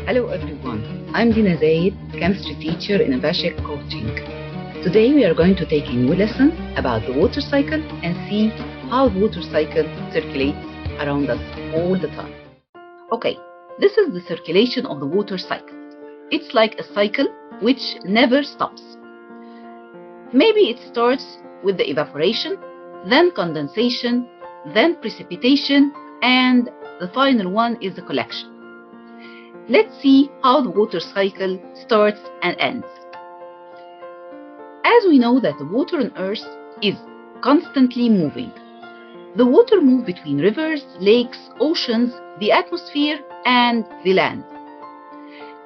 Hello everyone, I'm Dina Zayed, chemistry teacher in Abhishek coaching. Today we are going to take a new lesson about the water cycle and see how the water cycle circulates around us all the time. Okay, this is the circulation of the water cycle. It's like a cycle which never stops. Maybe it starts with the evaporation, then condensation, then precipitation, and the final one is the collection. Let's see how the water cycle starts and ends. As we know that the water on Earth is constantly moving. The water moves between rivers, lakes, oceans, the atmosphere, and the land.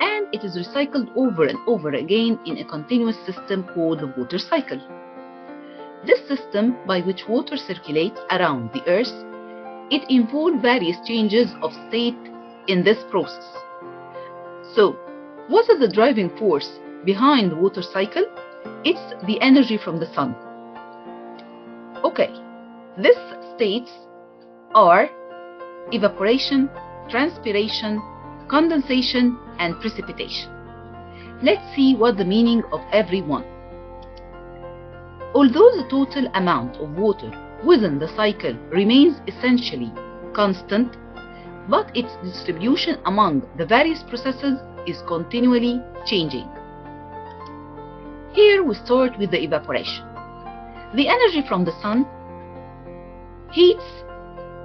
And it is recycled over and over again in a continuous system called the water cycle. This system by which water circulates around the Earth, it involves various changes of state in this process. So, what is the driving force behind the water cycle? It's the energy from the sun. Okay, these states are evaporation, transpiration, condensation, and precipitation. Let's see what the meaning of every one. Although the total amount of water within the cycle remains essentially constant, but its distribution among the various processes is continually changing. Here we start with the evaporation. The energy from the sun heats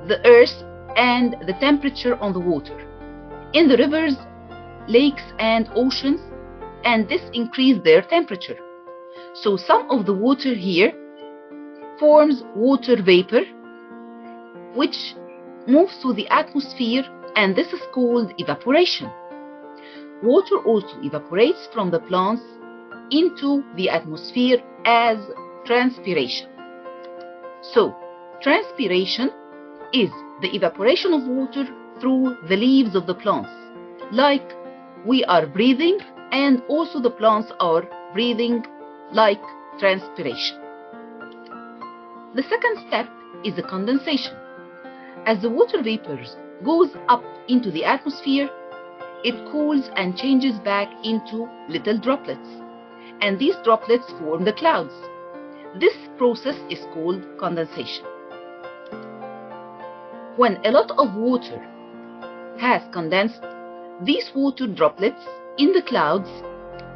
the earth and the temperature on the water in the rivers, lakes, and oceans, and this increases their temperature. So some of the water here forms water vapor, which moves through the atmosphere, and this is called evaporation. Water also evaporates from the plants into the atmosphere as transpiration. So, transpiration is the evaporation of water through the leaves of the plants, like we are breathing, and also the plants are breathing like transpiration. The second step is the condensation. As the water vapors goes up into the atmosphere, it cools and changes back into little droplets, and these droplets form the clouds. This process is called condensation. When a lot of water has condensed, these water droplets in the clouds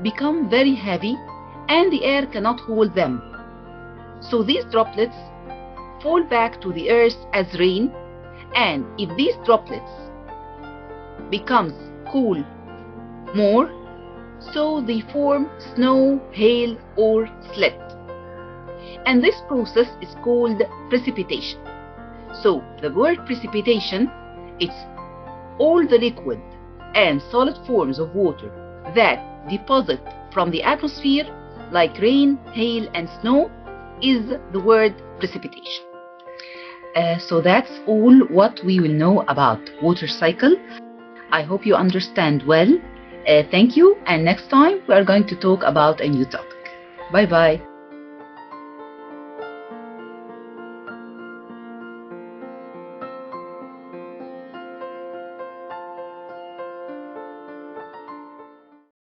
become very heavy and the air cannot hold them. So these droplets fall back to the earth as rain, and if these droplets becomes cool more, so they form snow, hail, or sleet. And this process is called precipitation. So the word precipitation, it's all the liquid and solid forms of water that deposit from the atmosphere like rain, hail, and snow is the word precipitation. So that's all what we will know about water cycle. I hope you understand well. Thank you, and next time we are going to talk about a new topic. Bye bye.